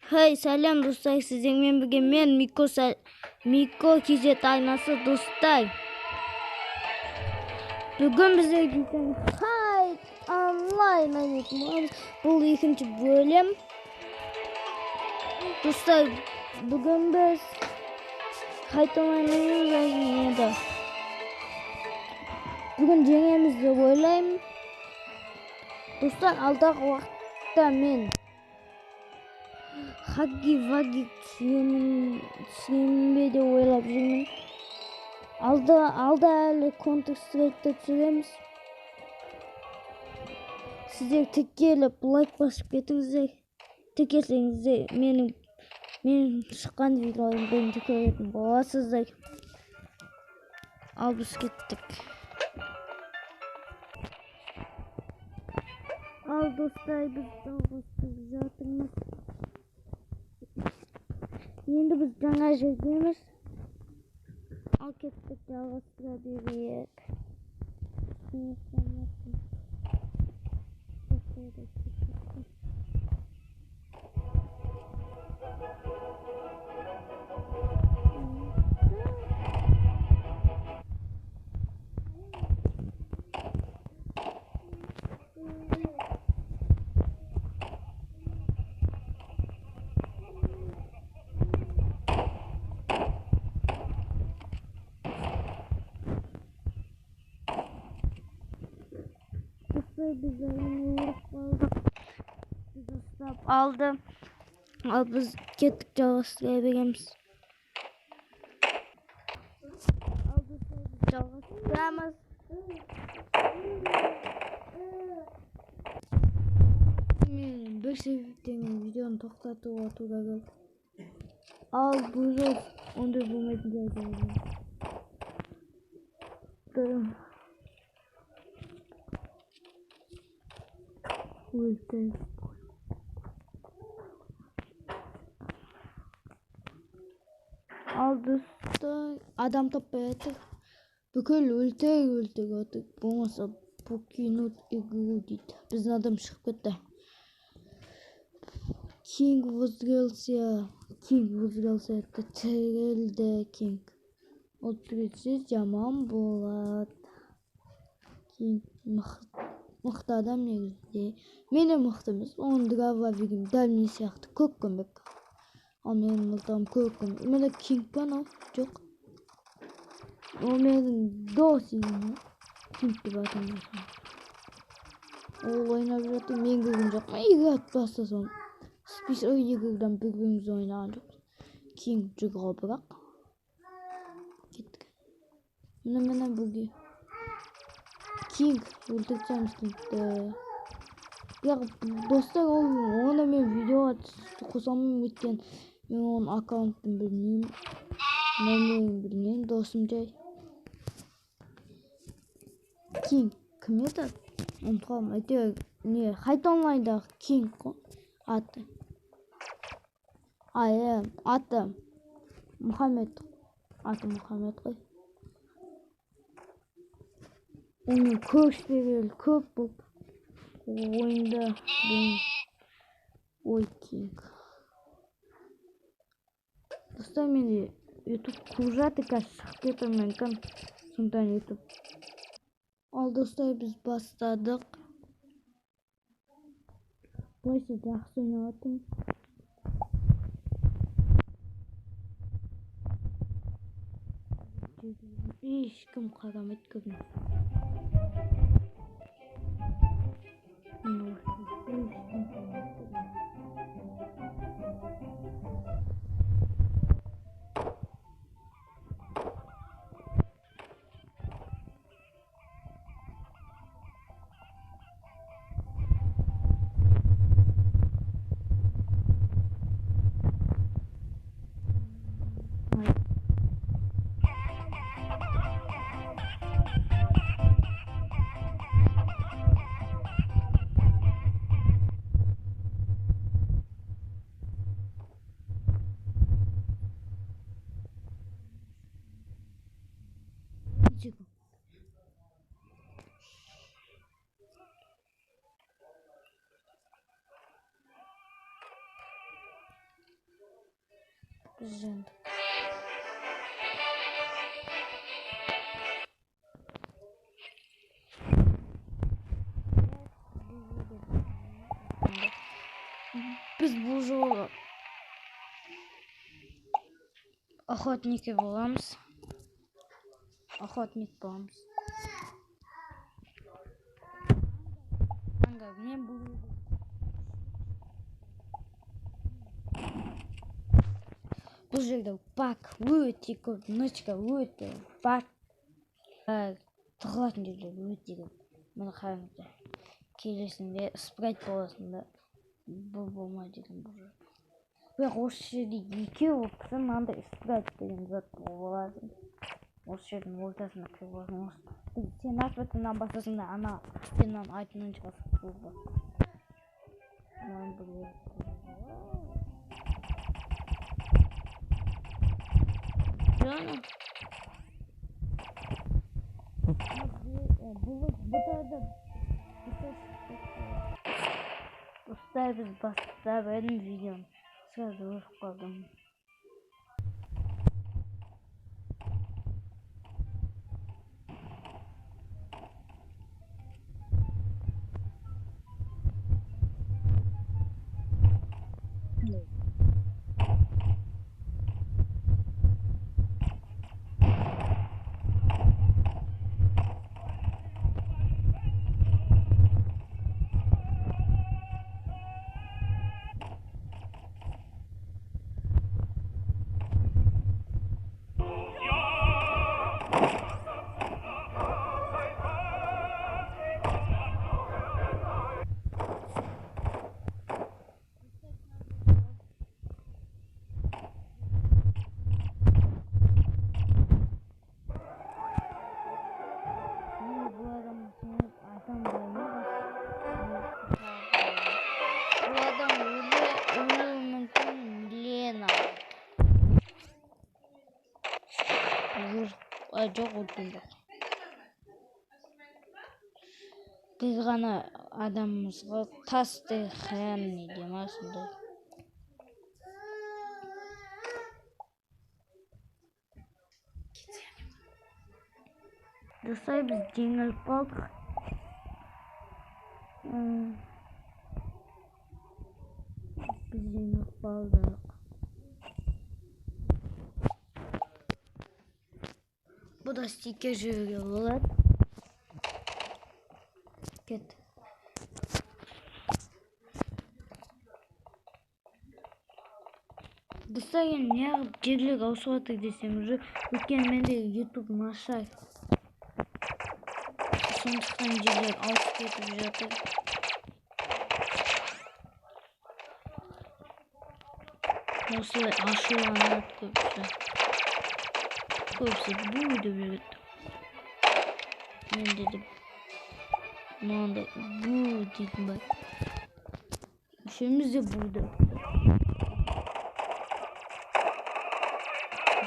Hey selam dostlar, sizinle bugün men Miko Kizet aynası dostlar. Bugün bize güzel hay online oynayacağız. Bu ikinci bölüm. Dostlar bugün biz kayıt oynayacağız da. Bugün cengemizde oynayayım. Dostlar aldık vakti men. Hagi vagi şimdi de oylap жүрмін. Алда әлі Counter Strike'da түсіреміз. Сіздер тіркеліп лайк басып кетіңіздер. Тіркелсеңіздер менің шыққан видеоларымды көретін боласыздар. Ал біз кеттік. Ал достар, біз жалғастырып жатырмыз. Енді біз жаңа жердеміз. Al kettik жалғастыра берейік. Biz vurup aldık. Biz ıslap aldım. Al biz kettik жалғастыра береміз. Al biz жалғастырамыз. Мен бір себептен видеоны тоқтатуға тура келді. Ал бұл ондай болмайтын жерде. Al dostlar, adam toplayattık. Бүкіл өлтір отыр. Болмаса покинуть игру дейді. Біздің адам шығып кетті. Кинг возгрелся. Это тірілді Кинг. Ол тірілсе жаман болады. Кинг мықты адам негізде. Мені мықты емес. Оның драва берген дәл мен сияқты көп көмек. Ал менің мылтығым көп көмек. Менде Кинг бар ма? Жоқ. Ол менің досым. Кинг деп атамын. Ол ойнап жатыр. Мен көрген жоқпын. Игра атпаса соны. Біз иградан бір-біріміз ойнаған жоқпыз. Кинг жүгір бірақ. Кеттік. Міне бүге. Кинг өлтірсеміз Кингті. Достар, оны мен видеоға қосамын өткен. Мен оның аккаунтын білмеймін. Номерін білмеймін, досым жай. Кинг кім еді? Ұмытқанмын. Әйтеуір не хайт онлайндағы Кинг қой аты. Аты Мұхаммед. Аты Мұхаммед қой. Оның көршілері көп болып ойында ой Кинг. Достар, менде YouTube құжаты қазір шығып кетіп мүмкін. Сондықтан YouTube. Ал достар, біз бастадық. Бұлайша жақсы ойнаватырмын. Ешкім қарамайды көбіне. Biz yendik. Biz bu жолы охотники боламыз. Охотник боламыз. Мен бұл жерде бак өте көп, нычка өте бак тығылатын жерлер өте көп. Міне қараңыздар. Келесінде спрайт боласында бұл болмайды екен бұл жерде. Бірақ осы жерде екеу болып тұрса мынандай спрайт деген зат болады. Осы жердің ортасына кіріп аласың. Сен аспектінен басасың да ана стеннан айтынан шығасың. Жана осылай біз бастап едім видеоны. Сразу өліп қалдым. Жоқ өткен жоқ. Біз ғана адамымызға тасты хәмне демасында. Достар, біз жеңіліп қалдық. Біз жеңіліп қалдық. Бұда стикер жүруге болады. Кет. Достар, неғып жерлер ауысып жатыр десем, өйткені менде YouTube нашар. Сондықтан жерлер ауысып кетіп жатыр. Осылай ашуланады көбісі. Көбісі бұл деп жүреді. Мен дедім. Мынандай бұл дейтін бар. Үшеуміз де бұл деп.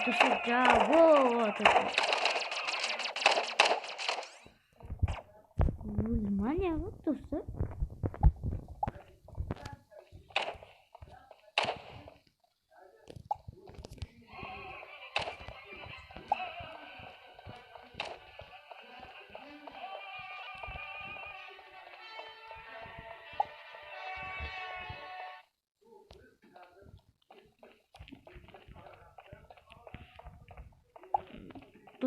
Достар, жауап атады. Внимание, вот достар.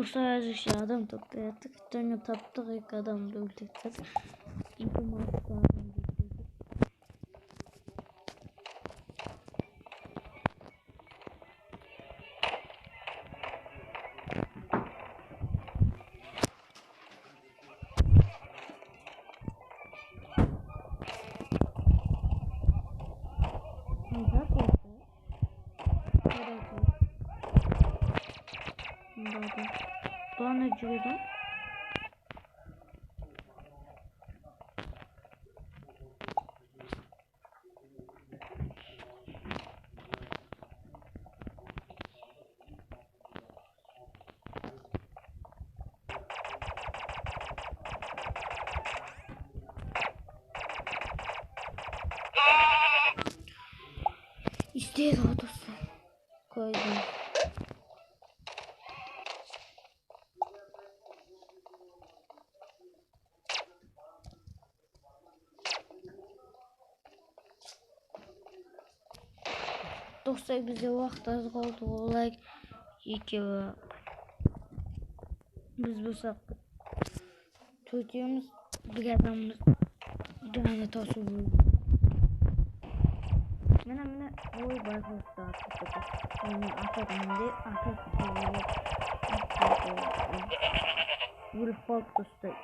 Dostlar, әзірше адам тапты еттік. Жаңа таптық, екі адамды өлтірдік. Информатика адам өлтірдік. Планы жүреді. İsteydi o dostlar. koydum. Dostlar bize vaqt az qoldi. Olar ikkovi. Biz bo'lsak to'rtimiz bir odamimiz joni toshib mana voy barxo'rda mana akademda vurib qoldi do'stlar.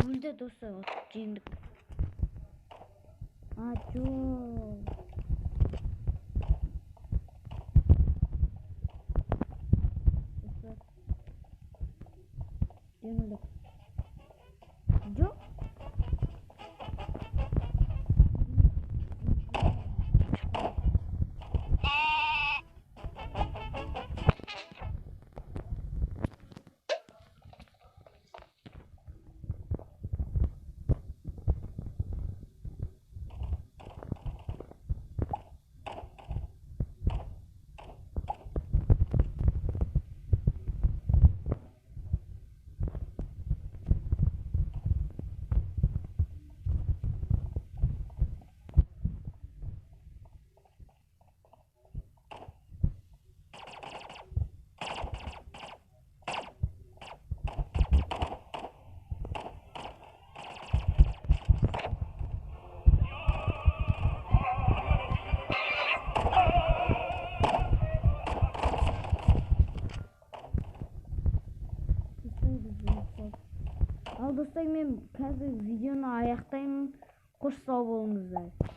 Burada dostlar atacağım. Açıyorum. Dostlar. Demedim. Yok. Al dostlar, men hozir videoni oyoqdayman. Xush sog' bo'lingizlar.